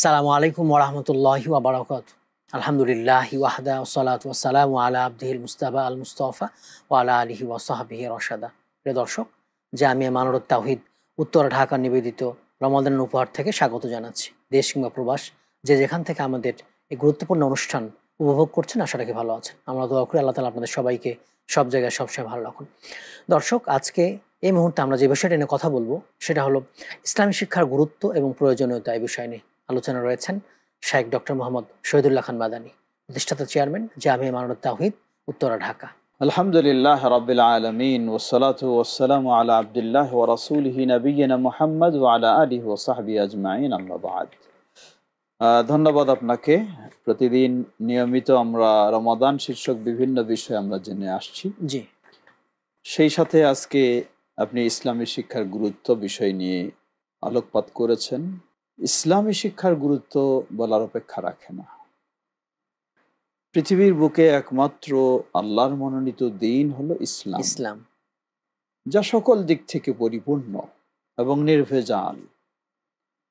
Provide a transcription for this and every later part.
আসসালামু আলাইকুম ওয়া রাহমাতুল্লাহি ওয়া বারাকাতুহু। আলহামদুলিল্লাহি ওয়াহদা ওয়াসসালাতু ওয়াসসালামু আলা আবদিহিল মুস্তাফা আল মুস্তাফা ওয়া আলা আলিহি ওয়া সাহবিহি রাশাদা। প্রিয় দর্শক, জামিয়া মানরুত তাওহীদ উত্তর ঢাকা নিবেদিত রমাদানের উপহার থেকে স্বাগত জানাচ্ছি। দেশ কিংবা প্রবাস যে যেখান থেকে আমাদের এই গুরুত্বপূর্ণ অনুষ্ঠান উপভোগ করছেন, আশা রাখি ভালো আছেন। আমরা দোয়া করি আল্লাহ তাআলা আপনাদের সবাইকে সব জায়গায় সবসময় ভালো রাখুন। দর্শক, আজকে এই মুহূর্তে আমরা যে বিষয়টা নিয়ে কথা বলবো সেটা হলো ইসলামী শিক্ষার গুরুত্ব এবং প্রয়োজনীয়তা। এই বিষয় নিয়ে আলোচনা রয়েছেন শাইখ ডক্টর মোহাম্মদ শহীদুল্লাহ খান মাদানী, প্রতিষ্ঠাতা চেয়ারম্যান, জামিয়া মানরুত তাওহীদ, উত্তরা, ঢাকা। আলহামদুলিল্লাহ রাব্বিল আলামিন ওয়াসসালাতু ওয়াসসালামু আলা আবদিল্লাহ ওয়া রাসূলিহি নবিয়িনা মুহাম্মদ ওয়া আলা আলিহি ওয়া সাহবিহি আজমাইন, আম্মা বা'দ। ধন্যবাদ আপনাকে। প্রতিদিন নিয়মিত আমরা রমাদান শীর্ষক বিভিন্ন বিষয় আমরা জেনে আসছি। জি, সেই সাথে আজকে আপনি ইসলামী শিক্ষার গুরুত্ব বিষয় নিয়ে আলোকপাত করেছেন। ইসলামী শিক্ষার গুরুত্ব বলার অপেক্ষা রাখে না। পৃথিবীর বুকে একমাত্র আল্লাহর মনোনীত দ্বীন হলো ইসলাম, যা সকল দিক থেকে পরিপূর্ণ এবং নির্ভেজাল।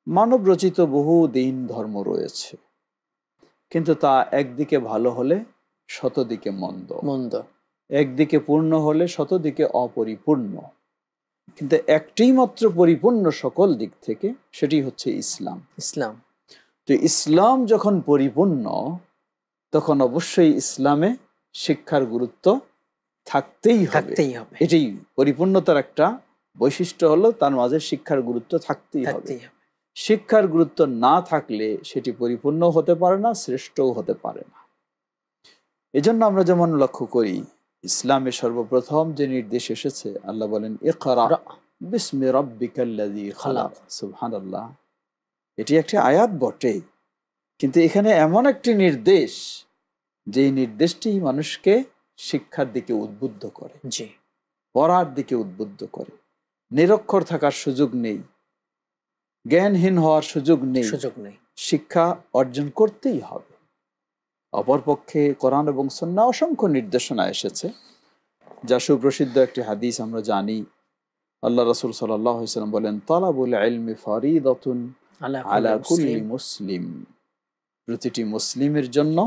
মানব রচিত বহু দ্বীন ধর্ম রয়েছে, কিন্তু তা একদিকে ভালো হলে শতদিকে মন্দ, একদিকে পূর্ণ হলে শতদিকে অপরিপূর্ণ। কিন্তু একটি মাত্র পরিপূর্ণ সকল দিক থেকে, সেটি হচ্ছে ইসলাম। তো ইসলাম যখন পরিপূর্ণ, তখন অবশ্যই ইসলামে শিক্ষার গুরুত্ব থাকতেই হবে। এটাই পরিপূর্ণতার একটা বৈশিষ্ট্য হলো, তার মাঝে শিক্ষার গুরুত্ব থাকতেই হবে। শিক্ষার গুরুত্ব না থাকলে সেটি পরিপূর্ণ হতে পারে না, শ্রেষ্ঠও হতে পারে না। এজন্য আমরা যেমন লক্ষ্য করি, ইসলামে সর্বপ্রথম যে নির্দেশ এসেছে, আল্লাহ বলেন ইকরা বিসমি রাব্বিকাল্লাযী খালাক। সুবহানাল্লাহ, এটি একটি আয়াত বটে, কিন্তু এখানে এমন একটি নির্দেশ, যে নির্দেশটি মানুষকে শিক্ষার দিকে উদ্বুদ্ধ করে, পড়ার দিকে উদ্বুদ্ধ করে। নিরক্ষর থাকার সুযোগ নেই, জ্ঞানহীন হওয়ার সুযোগ নেই, শিক্ষা অর্জন করতেই হবে। অপরপক্ষে কোরআন এবং সুন্নাহ অসংখ্য নির্দেশনা এসেছে, যা সুপ্রসিদ্ধ একটি হাদিস আমরা জানি। আল্লাহ রাসূল সাল্লাল্লাহু আলাইহি ওয়াসাল্লাম বলেন, তালাবুল ইলমি ফারিদাতুন আলা কুল্লি মুসলিম। প্রতিটি মুসলিমের জন্য,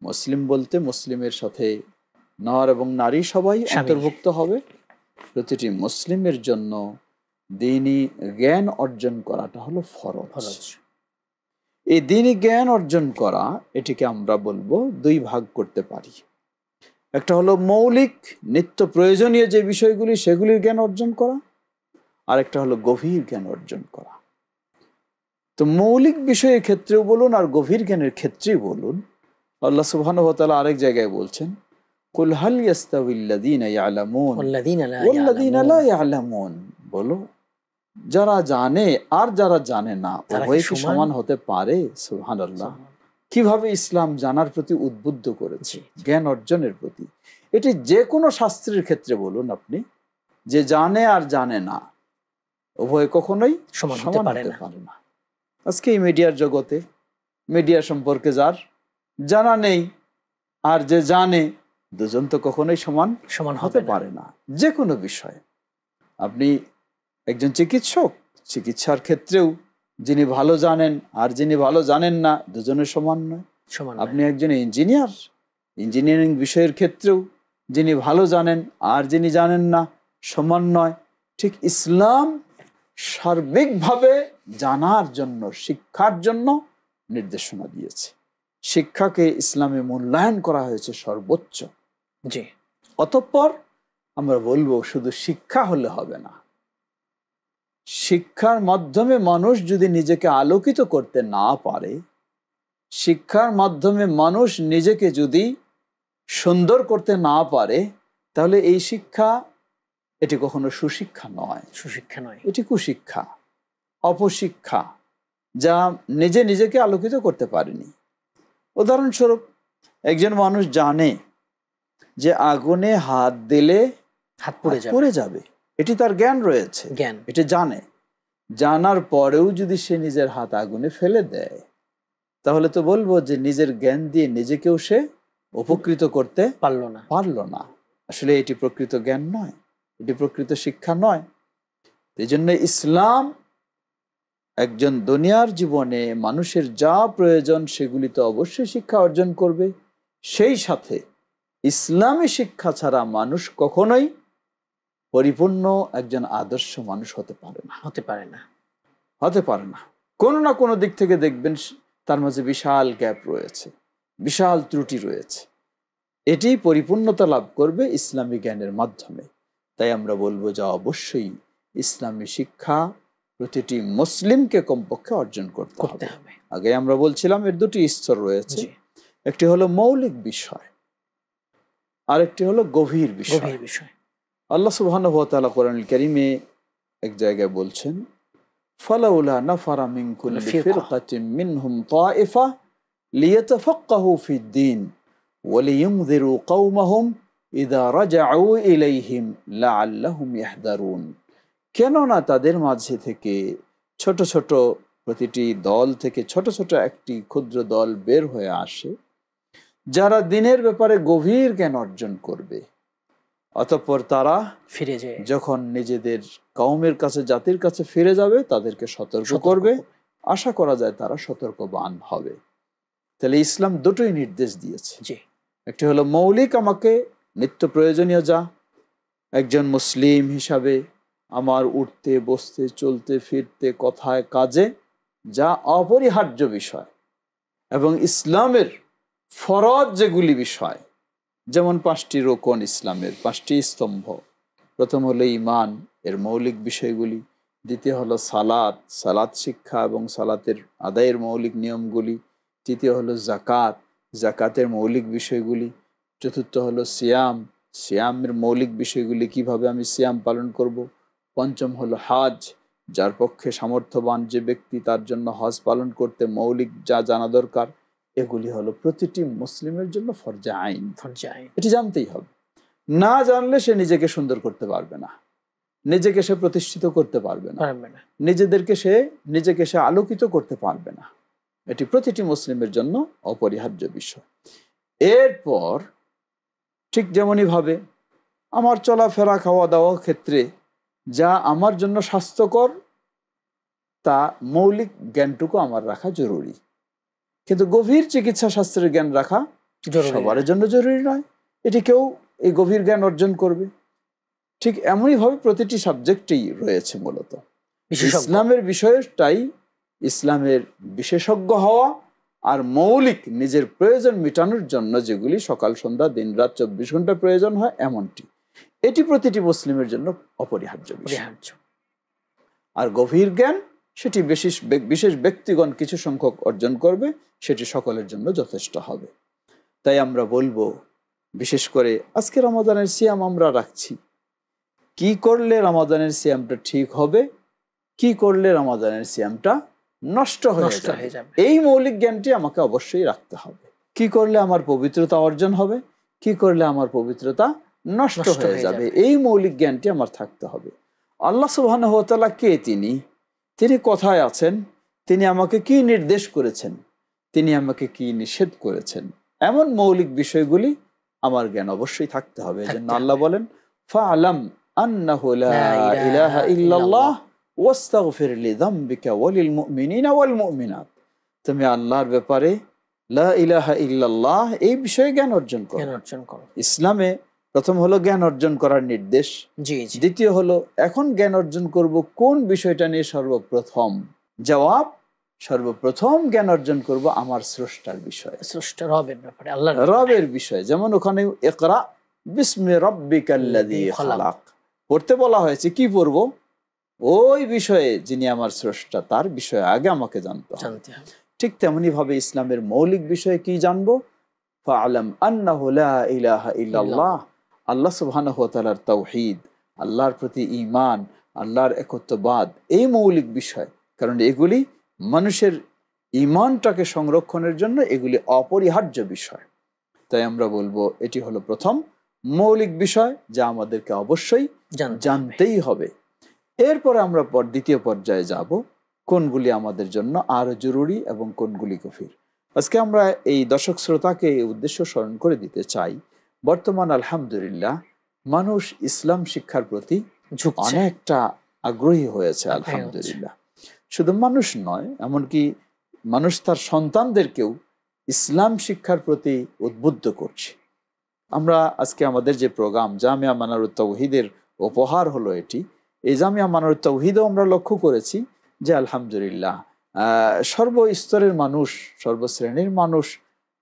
মুসলিম বলতে মুসলিমের সাথে নর এবং নারী সবাই অন্তর্ভুক্ত হবে, প্রতিটি মুসলিমের জন্য দ্বীনি জ্ঞান অর্জন করাটা হলো ফরজ। এই দ্বীনি জ্ঞান অর্জন করা, এটিকে আমরা বলবো দুই ভাগ করতে পারি। একটা হলো মৌলিক নিত্য প্রয়োজনীয় যে বিষয়গুলি, সেগুলির জ্ঞান অর্জন করা, আর একটা হলো গভীর জ্ঞান অর্জন করা। তো মৌলিক বিষয়ের ক্ষেত্রেও বলুন আর গভীর জ্ঞানের ক্ষেত্রেই বলুন, আল্লাহ সুবহানাহু ওয়া তাআলা আরেক জায়গায় বলছেন, কুল হাল ইয়াস্তাবিল্লাযীনা ইয়ালামুন ওয়াল্লাযীনা লা ইয়ালামুন। বলো, যারা জানে আর যারা জানে না, উভয় কি সমান হতে পারে? সুবহানাল্লাহ। কিভাবে ইসলাম জানার প্রতি উদ্বুদ্ধ করেছে, জ্ঞান অর্জনের প্রতি। এটি যে কোনো শাস্ত্রের ক্ষেত্রে বলুন আপনি, যে জানে আর জানে না, উভয় কখনোই সমান হতে পারে না। আজকে এই মিডিয়ার জগতে, মিডিয়া সম্পর্কে যার জানা নেই আর যে জানে, দুজন তো কখনোই সমান হতে পারে না। যে কোনো বিষয়ে আপনি একজন চিকিৎসার ক্ষেত্রেও যিনি ভালো জানেন আর যিনি ভালো জানেন না, দুজনের সমান নয়। আপনি একজন ইঞ্জিনিয়ারিং বিষয়ের ক্ষেত্রেও যিনি ভালো জানেন আর যিনি জানেন না, সমান নয়। ঠিক ইসলাম সার্বিকভাবে জানার জন্য, শিক্ষার জন্য নির্দেশনা দিয়েছে। শিক্ষাকে ইসলামে মূল্যায়ন করা হয়েছে সর্বোচ্চ। অতঃপর আমরা বলবো, শুধু শিক্ষা হলে হবে না। শিক্ষার মাধ্যমে মানুষ যদি নিজেকে আলোকিত করতে না পারে, শিক্ষার মাধ্যমে মানুষ নিজেকে যদি সুন্দর করতে না পারে, তাহলে এই শিক্ষা, এটি কখনো সুশিক্ষা নয়, এটি কুশিক্ষা, অপশিক্ষা, যা নিজেকে আলোকিত করতে পারেনি। উদাহরণস্বরূপ, একজন মানুষ জানে যে আগুনে হাত দিলে হাত পুড়ে যাবে, এটি তার জ্ঞান রয়েছে, এটি জানার পরেও যদি সে নিজের হাত আগুনে ফেলে দেয়, তাহলে তো বলবো যে নিজের জ্ঞান দিয়ে নিজেকেও সে উপকৃত করতে পারলো না। আসলে এটি প্রকৃত জ্ঞান নয়, এটি প্রকৃত শিক্ষা নয়। এই জন্য ইসলাম একজন দুনিয়ার জীবনে মানুষের যা প্রয়োজন সেগুলি তো অবশ্যই শিক্ষা অর্জন করবে, সেই সাথে ইসলামী শিক্ষা ছাড়া মানুষ কখনোই পরিপূর্ণ একজন আদর্শ মানুষ হতে পারে না। কোনো না কোনো দিক থেকে দেখবেন তার মাঝে বিশাল গ্যাপ রয়েছে, বিশাল ত্রুটি রয়েছে। এটি পরিপূর্ণতা লাভ করবে ইসলামী জ্ঞানের মাধ্যমে। তাই আমরা বলবো যে অবশ্যই ইসলামী শিক্ষা প্রতিটি মুসলিমকে কমপক্ষে অর্জন করতে হবে। আগে আমরা বলছিলাম এর দুটি স্তর রয়েছে, একটি হলো মৌলিক বিষয়, আরেকটি হলো গভীর বিষয়। আল্লাহ সুবহানাহু ওয়া তাআলা কোরআনুল কারীমে এক জায়গায় বলছেন, ফালাউলা নাফারা মিন কুল্লি ফিরকাতিন মিনহুম তাইফা লিয়াতাফাক্কাহু ফিদ-দীন ওয়া লিয়ুনযিরু কওমাহুম ইযা রাজাউ ইলাইহিম লাআল্লাহুম ইয়াহদারুন। কেননা তাদের মাঝে থেকে ছোট ছোট প্রতিটি দল থেকে ছোট ছোট একটি ক্ষুদ্র দল বের হয়ে আসে, যারা দ্বীনের ব্যাপারে গভীর জ্ঞান অর্জন করবে। অতঃপর তারা ফিরে যায়, যখন নিজেদের কওমের কাছে, জাতির কাছে ফিরে যাবে, তাদেরকে সতর্ক করবে। আশা করা যায় তারা সতর্কবান হবে। তাহলে ইসলাম দুটোই নির্দেশ দিয়েছে। একটি হলো মৌলিক, আমাকে নিত্য প্রয়োজনীয় যা একজন মুসলিম হিসাবে আমার উঠতে বসতে চলতে ফিরতে কথায় কাজে যা অপরিহার্য বিষয়, এবং ইসলামের ফরজ যেগুলি বিষয়, যেমন 5টি রোকন, ইসলামের 5টি স্তম্ভ। প্রথম হলো ঈমান, এর মৌলিক বিষয়গুলি। দ্বিতীয় হলো সালাত, সালাত শিক্ষা এবং সালাতের আদায়ের মৌলিক নিয়মগুলি। তৃতীয় হলো জাকাত, জাকাতের মৌলিক বিষয়গুলি। চতুর্থ হলো সিয়াম, সিয়ামের মৌলিক বিষয়গুলি, কিভাবে আমি সিয়াম পালন করব। পঞ্চম হলো হজ, যার পক্ষে সামর্থ্যবান যে ব্যক্তি তার জন্য হজ পালন করতে মৌলিক যা জানা দরকার। এগুলি হলো প্রতিটি মুসলিমের জন্য ফরজে আইন। এটি জানতেই হবে। না জানলে সে নিজেকে সুন্দর করতে পারবে না, নিজেকে সে প্রতিষ্ঠিত করতে পারবে না, নিজেকে সে আলোকিত করতে পারবে না। এটি প্রতিটি মুসলিমের জন্য অপরিহার্য বিষয়। এরপর ঠিক যেমনই ভাবে আমার চলাফেরা, খাওয়া দাওয়ার ক্ষেত্রে যা আমার জন্য স্বাস্থ্যকর, তা মৌলিক জ্ঞানটুকু আমার রাখা জরুরি। কিন্তু গভীর চিকিৎসা শাস্ত্রের জ্ঞান রাখা সবার জন্য জরুরি নয়। এটি কেউ এই গভীর জ্ঞান অর্জন করবে। ঠিক এমনই ভাবে প্রতিটি সাবজেক্টেই রয়েছে মূলত ইসলামের বিষয়টাই ইসলামের বিশেষজ্ঞ হওয়া, আর মৌলিক নিজের প্রয়োজন মেটানোর জন্য যেগুলি সকাল সন্ধ্যা দিন রাত 24 ঘন্টা প্রয়োজন হয়, এমনটি এটি প্রতিটি মুসলিমের জন্য অপরিহার্য। আর গভীর জ্ঞান সেটি বিশেষ ব্যক্তিগণ কিছু সংখ্যক অর্জন করবে, সেটি সকলের জন্য যথেষ্ট হবে। তাই আমরা বলবো, বিশেষ করে আজকে রমাদানের সিয়াম আমরা রাখছি, কি করলে রমাদানের সিয়ামটা ঠিক হবে, কি করলে রমাদানের সিয়ামটা নষ্ট হয়ে যাবে, এই মৌলিক জ্ঞানটি আমাকে অবশ্যই রাখতে হবে। কি করলে আমার পবিত্রতা অর্জন হবে, কি করলে আমার পবিত্রতা নষ্ট হয়ে যাবে, এই মৌলিক জ্ঞানটি আমার থাকতে হবে। আল্লাহ সুবহানাহু ওয়া তাআলা কে, তিনি কোথায় আছেন, তিনি আমাকে কি নির্দেশ করেছেন, তিনি আমাকে কি নিষেধ করেছেন, এমন মৌলিক বিষয়গুলি আমার জ্ঞান অবশ্যই থাকতে হবে। এজন্য আল্লাহ বলেন, ফাআলাম আন্নাহু লা ইলাহা ইল্লাল্লাহ ওয়াস্তাগফির লিযামবিকা ওয়ালিল মুমিনিনা ওয়াল মুমিনাত। তুমি আল্লাহর ব্যাপারে লা ইলাহা ইল্লাল্লাহ এই বিষয়ে জ্ঞান অর্জন করো। ইসলামে প্রথম হলো জ্ঞান অর্জন করার নির্দেশ। দ্বিতীয় হলো এখন জ্ঞান অর্জন করব কোন বিষয়টা নিয়ে? সর্বপ্রথম জবাব, সর্বপ্রথম জ্ঞান অর্জন করব আমার স্রষ্টার বিষয়ে, স্রষ্টা রবের ব্যাপারে, আল্লাহর রবের বিষয়ে। যেমন ওখানে ইকরা বিসমি রাব্বিকাল্লাযী খালাক পড়তে বলা হয়েছে, কি পড়ব? ওই বিষয়ে যিনি আমার স্রষ্টা, তার বিষয়ে আগে আমাকে জানতে হবে। ঠিক তেমনি ভাবে ইসলামের মৌলিক বিষয়ে কি জানবো? ফাআলাম আন্নাহু লা ইলাহা ইল্লাল্লাহ, আল্লাহ সুবহানাহু ওয়া তাআলার তাওহীদ, আল্লাহর প্রতি ঈমান, আল্লাহর একত্ববাদ, এই মৌলিক বিষয়। কারণ এগুলি মানুষের ঈমানটাকে সংরক্ষণের জন্য এগুলি অপরিহার্য বিষয়। তাই আমরা বলবো এটি হলো প্রথম মৌলিক বিষয়, যা আমাদেরকে অবশ্যই জানতেই হবে। এরপরে আমরা দ্বিতীয় পর্যায়ে যাব, কোনগুলি আমাদের জন্য আরো জরুরি এবং কোনগুলি গভীর। আজকে আমরা এই দর্শক শ্রোতাকে এই উদ্দেশ্য স্মরণ করে দিতে চাই, বর্তমান আলহামদুলিল্লাহ মানুষ ইসলাম শিক্ষার প্রতি অনেকটা আগ্রহী হয়েছে। আলহামদুলিল্লাহ শুধু মানুষ নয়, এমনকি মানুষ তার সন্তানদেরকেও ইসলাম শিক্ষার প্রতি উদ্বুদ্ধ করছে। আমরা আজকে আমাদের যে প্রোগ্রাম জামিয়া মানারুত তাওহীদের উপহার হলো এটি। এই জামিয়া মানারুত তাওহীদও আমরা লক্ষ্য করেছি যে আলহামদুলিল্লাহ সর্বস্তরের মানুষ, সর্বশ্রেণীর মানুষ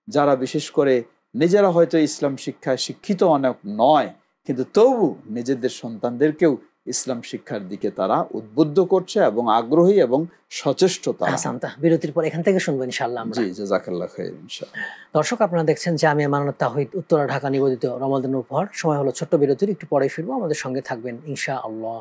যারা বিশেষ করে নিজেরা হয়তো ইসলাম শিক্ষায় শিক্ষিত অনেক নয়, কিন্তু তবু নিজেদের সন্তানদেরকেও ইসলাম শিক্ষার দিকে তারা উদ্বুদ্ধ করছে এবং আগ্রহী এবং সচেষ্ট। বিরতির পর এখান থেকে শুনবো ইনশাআল্লাহ আমরা। জি, জাযাকাল্লাহ খাইর ইনশাআল্লাহ। দর্শক, আপনারা দেখছেন জামিয়া মানারুত তাওহীদ উত্তরা ঢাকা নিবেদিত রমাদান উপহার। সময় হলো ছোট্ট বিরতির, একটু পরে ফিরবো। আমাদের সঙ্গে থাকবেন ইনশাআল্লাহ।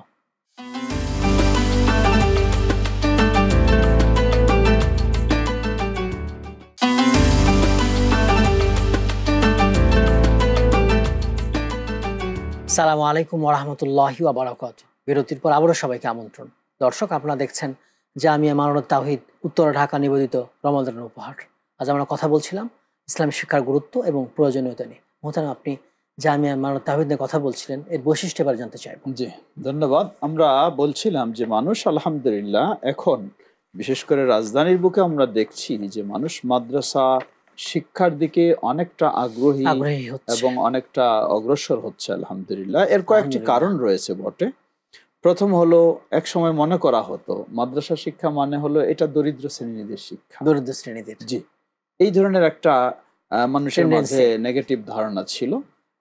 আসসালামু আলাইকুম ওয়া রাহমাতুল্লাহি ওয়া বারাকাতুহু। বিরতির পর আবারও সবাইকে আমন্ত্রণ। দর্শক, আপনারা দেখছেন জামিয়া মানারুত তাওহীদ উত্তরা ঢাকা নিবেদিত রমাদানের উপহার। আজ আমরা কথা বলছিলাম ইসলামী শিক্ষার গুরুত্ব এবং প্রয়োজনীয়তা নিয়ে। মোহতারাম, আপনি জামিয়া মানারুত তাওহীদ নিয়ে কথা বলছিলেন, এর বৈশিষ্ট্য এবার জানতে চাইব। জি, ধন্যবাদ। আমরা বলছিলাম যে মানুষ আলহামদুলিল্লাহ এখন বিশেষ করে রাজধানীর বুকে আমরা দেখছি যে মানুষ মাদ্রাসা শিক্ষার দিকে অনেকটা আগ্রহী এবং অনেকটা অগ্রসর হচ্ছে আলহামদুলিল্লাহ। এর কয়েকটি কারণ রয়েছে বটে। প্রথম হলো, এক সময় মনে করা হতো মাদ্রাসা শিক্ষা মানে হলো এটা দরিদ্র শ্রেণীদের শিক্ষা, দরিদ্র শ্রেণীদের। জি, এই ধরনের একটা মানুষের মাঝে নেগেটিভ ধারণা ছিল,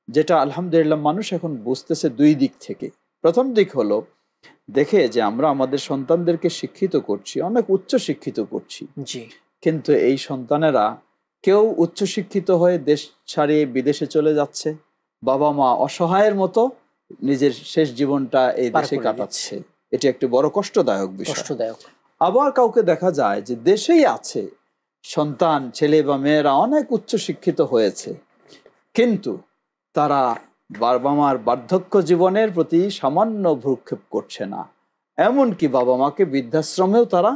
যেটা আলহামদুলিল্লাহ মানুষ এখন বুঝতেছে দুই দিক থেকে। প্রথম দিক হলো দেখে যে আমরা আমাদের সন্তানদেরকে শিক্ষিত করছি, অনেক উচ্চ শিক্ষিত করছি, কিন্তু এই সন্তানেরা কেউ উচ্চ শিক্ষিত হয়ে দেশ ছাড়িয়ে বিদেশে চলে যাচ্ছে, বাবা মা অসহায়ের মতো নিজের শেষ জীবনটা এই দেশে কাটাচ্ছে। এটি একটি বড় কষ্টদায়ক বিষয়। আবার কাউকে দেখা যায় যে দেশেই আছে, সন্তান ছেলে বা মেয়েরা অনেক উচ্চ শিক্ষিত হয়েছে, কিন্তু তারা বাবা মার বার্ধক্য জীবনের প্রতি সামান্য ভ্রুক্ষেপ করছে না, এমনকি বাবা মাকে বৃদ্ধাশ্রমেও তারা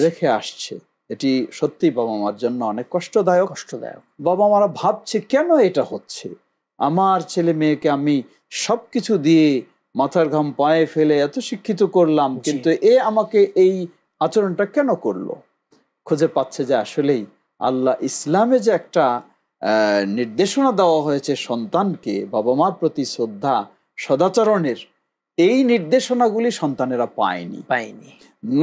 রেখে আসছে। এটি সত্যি বাবা মার জন্য অনেক কষ্টদায়ক। বাবা মারা ভাবছে কেন এটা হচ্ছে, আমার ছেলে মেয়েকে আমি সবকিছু দিয়ে মাথার ঘাম পায়ে ফেলে এত শিক্ষিত করলাম, কিন্তু এ আমাকে এই আচরণটা কেন করলো। খুঁজে পাচ্ছে যে আসলেই আল্লাহ ইসলামে যে একটা নির্দেশনা দেওয়া হয়েছে সন্তানকে বাবা মার প্রতি শ্রদ্ধা সদাচরণের, এই নির্দেশনাগুলি সন্তানেরা পায়নি।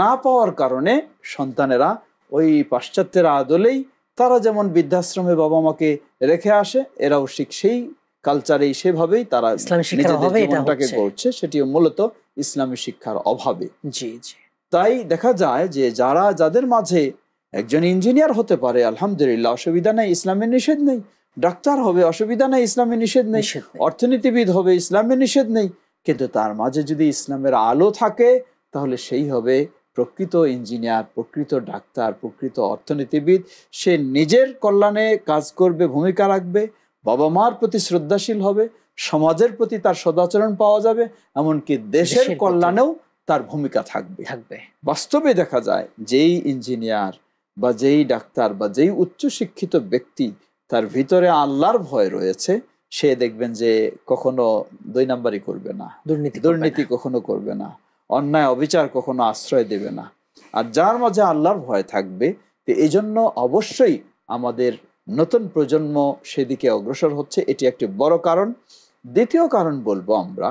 না পাওয়ার কারণে সন্তানেরা ওই পাশ্চাত্যের আদলেই তারা যেমন বৃদ্ধাশ্রমে বাবা মাকে রেখে আসে, এরাও সেই কালচারেই সেভাবেই তারা নিজেদের জীবনটাকে গড়ছে, সেটিও মূলত ইসলামী শিক্ষার অভাবে। তাই দেখা যায় যে যাদের মাঝে একজন ইঞ্জিনিয়ার হতে পারে, আলহামদুলিল্লাহ, অসুবিধা নেই, ইসলামের নিষেধ নেই। ডাক্তার হবে, অসুবিধা নেই, ইসলামের নিষেধ নেই। অর্থনীতিবিদ হবে, ইসলামের নিষেধ নেই। কিন্তু তার মাঝে যদি ইসলামের আলো থাকে, তাহলে সেই হবে প্রকৃত ইঞ্জিনিয়ার, প্রকৃত ডাক্তার, প্রকৃত অর্থনীতিবিদ। সে নিজের কল্যাণে কাজ করবে, ভূমিকা রাখবে, বাবা মার প্রতি শ্রদ্ধাশীল হবে, সমাজের প্রতি তার সদাচরণ পাওয়া যাবে, এমনকি দেশের কল্যাণেও তার ভূমিকা থাকবে। বাস্তবে দেখা যায় যেই ইঞ্জিনিয়ার বা যেই ডাক্তার বা যেই উচ্চ শিক্ষিত ব্যক্তি তার ভিতরে আল্লাহর ভয় রয়েছে, সে দেখবেন যে কখনো দুই নাম্বারই করবে না, দুর্নীতি কখনো করবে না, অন্যায় অবিচার কখনো আশ্রয় দেবে না। আর যার মাঝে আল্লাহর ভয় থাকবে, এই জন্য অবশ্যই আমাদের নতুন প্রজন্ম সেদিকে অগ্রসর হচ্ছে, এটি একটি বড় কারণ। দ্বিতীয় কারণ বলবো, আমরা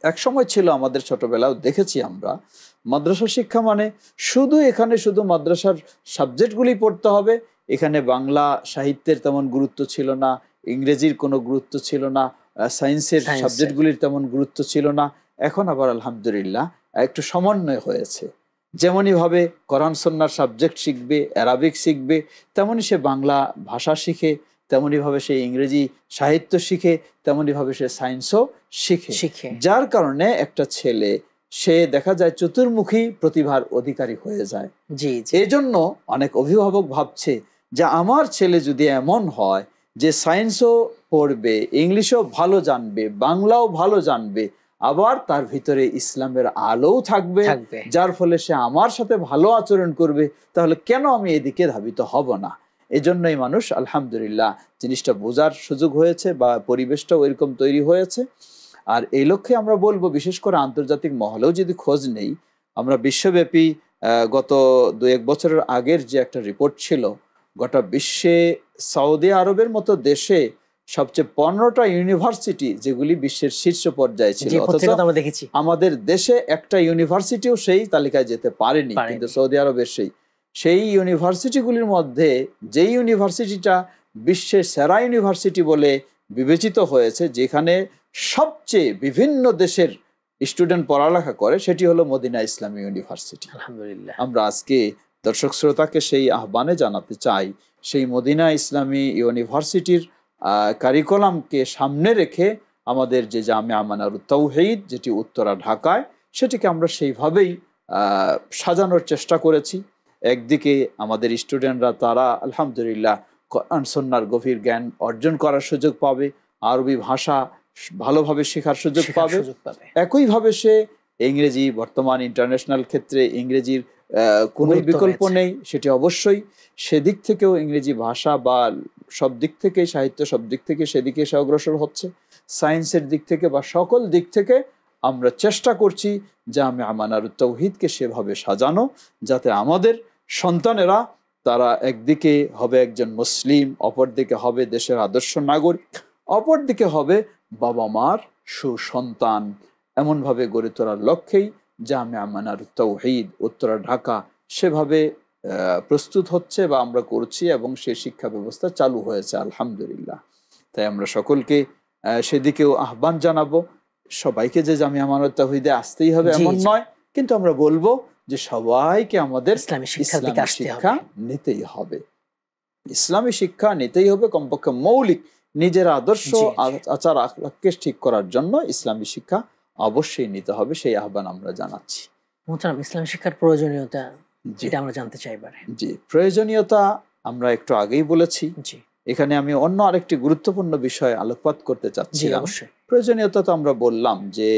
এক সময় ছিল আমাদের ছোটবেলাও দেখেছি আমরা মাদ্রাসা শিক্ষা মানে শুধু মাদ্রাসার সাবজেক্টগুলি পড়তে হবে, এখানে বাংলা সাহিত্যের তেমন গুরুত্ব ছিল না, ইংরেজির কোনো গুরুত্ব ছিল না, সায়েন্সের সাবজেক্টগুলির তেমন গুরুত্ব ছিল না। এখন আবার আলহামদুলিল্লাহ একটু সমন্বয় হয়েছে। যেমনই ভাবে কোরআন সুন্নাহর সাবজেক্ট শিখবে, অ্যারাবিক শিখবে, তেমনি সে বাংলা ভাষা শিখে, তেমনি ভাবে সে ইংরেজি সাহিত্য শিখে, তেমনি ভাবে সে সায়েন্সও শিখে। যার কারণে একটা ছেলে সে দেখা যায় চতুর্মুখী প্রতিভার অধিকারী হয়ে যায়। এই জন্য অনেক অভিভাবক ভাবছে যে আমার ছেলে যদি এমন হয় যে সায়েন্সও পড়বে, ইংলিশও ভালো জানবে, বাংলাও ভালো জানবে, আবার তার ভিতরে ইসলামের আলোও থাকবে, যার ফলে সে আমার সাথে ভালো আচরণ করবে, তাহলে কেন আমি এদিকে ধাবিত হব না। এজন্যই মানুষ আলহামদুলিল্লাহ জিনিসটা বোঝার সুযোগ হয়েছে বা পরিবেশটাও এরকম তৈরি হয়েছে। আর এই লক্ষ্যে আমরা বলবো, বিশেষ করে আন্তর্জাতিক মহলেও যদি খোঁজ নেই, আমরা বিশ্বব্যাপী গত 2-1 বছরের আগের যে একটা রিপোর্ট ছিল, গোটা বিশ্বে সৌদি আরবের মতো দেশে সবচেয়ে 15টা ইউনিভার্সিটি যেগুলি বিশ্বের শীর্ষ পর্যায়ে ছিল, আমাদের দেশে একটা ইউনিভার্সিটিও সেই তালিকায় যেতে পারেনি। কিন্তু সৌদি আরবের সেই ইউনিভার্সিটিগুলির মধ্যে যেই ইউনিভার্সিটিটা বিশ্বের সেরা ইউনিভার্সিটি বলে বিবেচিত হয়েছে, যেখানে সবচেয়ে বিভিন্ন দেশের স্টুডেন্ট পড়ালেখা করে, সেটি হলো মদিনা ইসলামী ইউনিভার্সিটি। আলহামদুলিল্লাহ। আমরা আজকে দর্শক শ্রোতাকে সেই আহ্বানে জানাতে চাই, সেই মদিনা ইসলামী ইউনিভার্সিটির কারিকুলামকে সামনে রেখে আমাদের যে জামিয়া মানারুত তাওহীদ, যেটি উত্তরা ঢাকায়, সেটিকে আমরা সেইভাবেই সাজানোর চেষ্টা করেছি। একদিকে আমাদের স্টুডেন্টরা তারা আলহামদুলিল্লাহ কোরআন সুন্নাহর গভীর জ্ঞান অর্জন করার সুযোগ পাবে, আরবি ভাষা ভালোভাবে শেখার সুযোগ পাবে। একইভাবে সে ইংরেজি, বর্তমান ইন্টারন্যাশনাল ক্ষেত্রে ইংরেজির কোনো বিকল্প নেই, সেটি অবশ্যই সেদিক থেকেও ইংরেজি ভাষা বা সব দিক থেকে, সাহিত্য সব দিক থেকে সেদিকে সে অগ্রসর হচ্ছে। সায়েন্সের দিক থেকে বা সকল দিক থেকে আমরা চেষ্টা করছি জামিয়া মানারুত তাওহীদকে সেভাবে সাজানো, যাতে আমাদের সন্তানেরা তারা একদিকে হবে একজন মুসলিম, অপরদিকে হবে দেশের আদর্শ নাগরিক, অপরদিকে হবে বাবা মার সুসন্তান। এমনভাবে গড়ে তোলার লক্ষ্যেই জামিয়া মানারুত তাওহীদ উত্তরা ঢাকা সেভাবে প্রস্তুত হচ্ছে বা আমরা করছি, এবং সে শিক্ষা ব্যবস্থা চালু হয়েছে আলহামদুলিল্লাহ। তাই আমরা সকলকে সেদিকেও আহ্বান জানাবো। সবাইকে যে জামিয়া মানারুত তাওহীদে আসতেই হবে এমন নয়, কিন্তু আমরা বলবো যে সবাইকে আমাদের ইসলামী শিক্ষা নিতেই হবে, ইসলামী শিক্ষা নিতেই হবে। কমপক্ষে মৌলিক নিজের আদর্শ আচার আখলাককে ঠিক করার জন্য ইসলামী শিক্ষা অবশ্যই নিতে হবে, সেই আহ্বান আমরা জানাচ্ছি। মোহতারাম, ইসলামী শিক্ষার প্রয়োজনীয়তা যেটা আমরা জানতে চাইবার। জি, প্রয়োজনীয়তা আমরা একটু আগেই বলেছি। এখানে আমি অন্য আরেকটি গুরুত্বপূর্ণ বিষয় আলোকপাত করতে চাচ্ছিলাম। প্রয়োজনীয়তা তো আমরা বললাম যে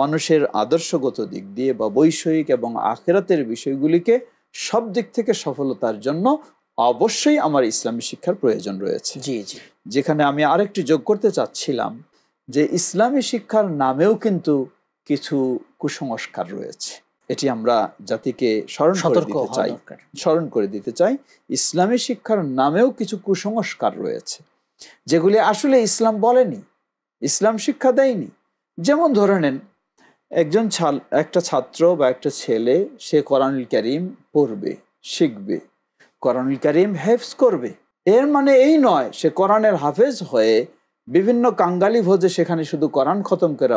মানুষের আদর্শগত দিক দিয়ে বা বৈষয়িক এবং আখিরাতের বিষয়গুলিকে সব দিক থেকে সফলতার জন্য অবশ্যই আমার ইসলামী শিক্ষার প্রয়োজন রয়েছে। যেখানে আমি আরেকটি যোগ করতে চাচ্ছিলাম যে ইসলামী শিক্ষার নামেও কিন্তু কিছু কুসংস্কার রয়েছে। এটি আমরা জাতিকে স্মরণ করে দিতে চাই। ইসলামী শিক্ষার নামেও কিছু কুসংস্কার রয়েছে, যেগুলি আসলে ইসলাম বলেনি, ইসলাম শিক্ষা দেয়নি। যেমন ধরে নেন, একটা ছাত্র বা একটা ছেলে, সে কোরআনুল কারীম পড়বে, শিখবে, কোরআনুল কারীম হেফজ করবে। এর মানে এই নয় সে কোরআনের হাফেজ হয়ে বিভিন্ন কাঙ্গালি ভোজে সেখানে শুধু কোরআন খতম করে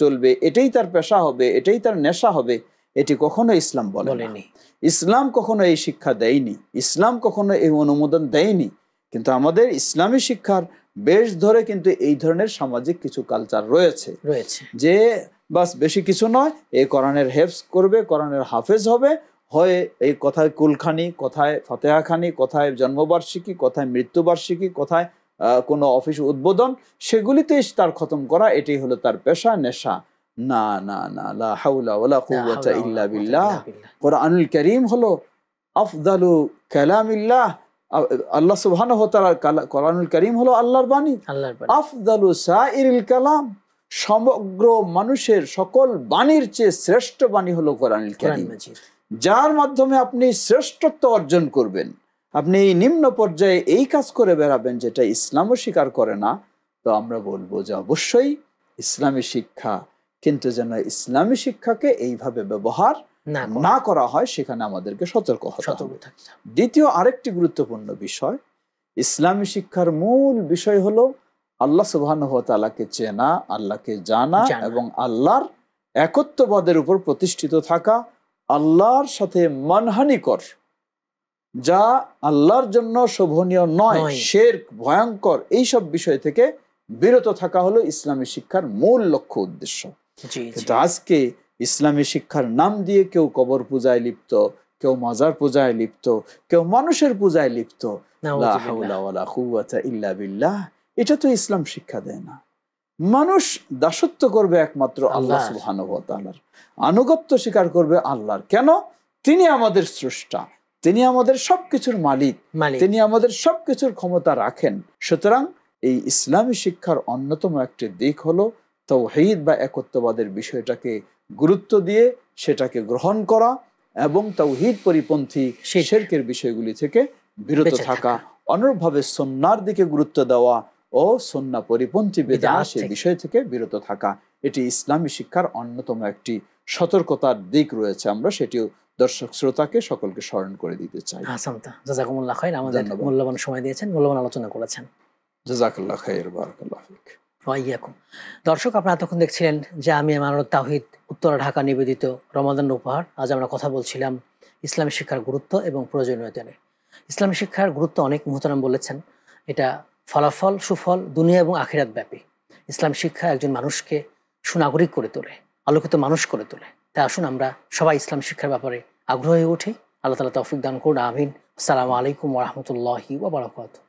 চলবে, এটাই তার পেশা হবে, এটাই তার নেশা হবে। এটি কখনো ইসলাম বলেনি। ইসলাম কখনো এই শিক্ষা দেয়নি, ইসলাম কখনো এই অনুমোদন দেয়নি। কিন্তু আমাদের ইসলামী শিক্ষার বেশ ধরে কিন্তু এই ধরনের সামাজিক কিছু কালচার রয়েছে যে বাস বেশি কিছু নয়, এই কোরআনের হেফজ করবে, কোরআনের হাফেজ হবে, হয় এই কথায় কুলখানি, কথায় ফাতেহাখানি, কথায় জন্মবার্ষিকী, কথায় মৃত্যুবার্ষিকী, কথায় কোনো অফিস উদ্বোধন, সেগুলিতেই তার খতম করা, এটাই হলো তার পেশা, নেশা। না না না, লা হাওলা ওয়ালা কুওয়াতা ইল্লা বিল্লাহ। কোরআনুল কারীম হলো আফদালু কালামিল্লাহ। আল্লাহ সুবহানাহু ওয়া তাআলা কোরআনুল কারীম হলো আল্লাহর বাণী। আফদালু সাইরিল কালাম, সমগ্র মানুষের সকল বাণীর চেয়ে শ্রেষ্ঠ বাণী হলো কোরআনুল কারীম, যার মাধ্যমে আপনি শ্রেষ্ঠত্ব অর্জন করবেন। আপনি এই নিম্ন পর্যায়ে এই কাজ করে বেড়াবেন যেটা ইসলামও স্বীকার করে না, তো আমরা বলবো যে অবশ্যই ইসলামী শিক্ষা, কিন্তু যেন ইসলামী শিক্ষাকে এইভাবে ব্যবহার না করা হয়, সেখানে আমাদেরকে সতর্ক হতে হবে। দ্বিতীয় আরেকটি গুরুত্বপূর্ণ বিষয়, ইসলামী শিক্ষার মূল বিষয় হলো আল্লাহ সুবহানাহু ওয়া তাআলাকে চেনা, আল্লাহকে জানা এবং আল্লাহর একত্ববাদের উপর প্রতিষ্ঠিত থাকা, আল্লাহর সাথে মানহানিকর, যা আল্লাহর জন্য শোভনীয় নয়, শিরক, ভয়ঙ্কর, এইসব বিষয় থেকে বিরত থাকা হলো ইসলামী শিক্ষার মূল লক্ষ্য উদ্দেশ্য। কিন্তু আজকে ইসলামী শিক্ষার নাম দিয়ে কেউ কবর পূজায় লিপ্ত, কেউ মাজার পূজায় লিপ্ত, কেউ মানুষের পূজায় লিপ্ত। লা হাওলা ওয়ালা কুওয়াতা ইল্লা বিল্লাহ। এটা তো ইসলাম শিক্ষা দেয় না। মানুষ দাসত্ব করবে একমাত্র আল্লাহ সুবহানাহু ওয়া তাআলার, আনুগত্য স্বীকার করবে আল্লাহর। কেন? তিনি আমাদের স্রষ্টা, তিনি আমাদের সবকিছুর মালিক, তিনি আমাদের সবকিছুর ক্ষমতা রাখেন। সুতরাং এই ইসলামী শিক্ষার অন্যতম একটি দিক হলো তাওহীদ বা একত্ববাদের বিষয়টাকে গুরুত্ব দিয়ে সেটাকে গ্রহণ করা এবং তাওহীদ পরিপন্থী শিরকের বিষয়গুলি থেকে বিরত থাকা, অনুরূপভাবে সুন্নাহর দিকে গুরুত্ব দেওয়া ও সুন্নাহ পরিপন্থী বিদআত সেই বিষয় থেকে বিরত থাকা, এটি ইসলামী শিক্ষার অন্যতম একটি সতর্কতার দিক রয়েছে। আমরা সেটিও দর্শক শ্রোতাকে সকলকে স্মরণ করে দিতে চাই। জাযাকুমুল্লাহ খাইর, আমাদের মূল্যবান সময় দিয়েছেন, মূল্যবান আলোচনা করেছেন। জাযাকাল্লাহ খাইর, বারাকাল্লাহু ফিক। দর্শক, আপনারা তখন দেখছিলেন জামিয়া মানরুত তাওহীদ, উত্তরা, ঢাকা নিবেদিত রমাদানের উপহার। আজ আমরা কথা বলছিলাম ইসলামী শিক্ষার গুরুত্ব এবং প্রয়োজনীয়তা নিয়ে। ইসলামী শিক্ষার গুরুত্ব অনেক, মুহতারাম বলেছেন। এটা ফলাফল, সুফল দুনিয়া এবং আখিরাত ব্যাপী। ইসলাম শিক্ষা একজন মানুষকে সুনাগরিক করে তোলে, আলোকিত মানুষ করে তোলে। তাই আসুন আমরা সবাই ইসলাম শিক্ষার ব্যাপারে আগ্রহী উঠি। আল্লাহ তাআলা তৌফিক দান করুন, আমিন। আসসালামু আলাইকুম ওয়া রাহমাতুল্লাহি ওয়া বারাকাতুহু।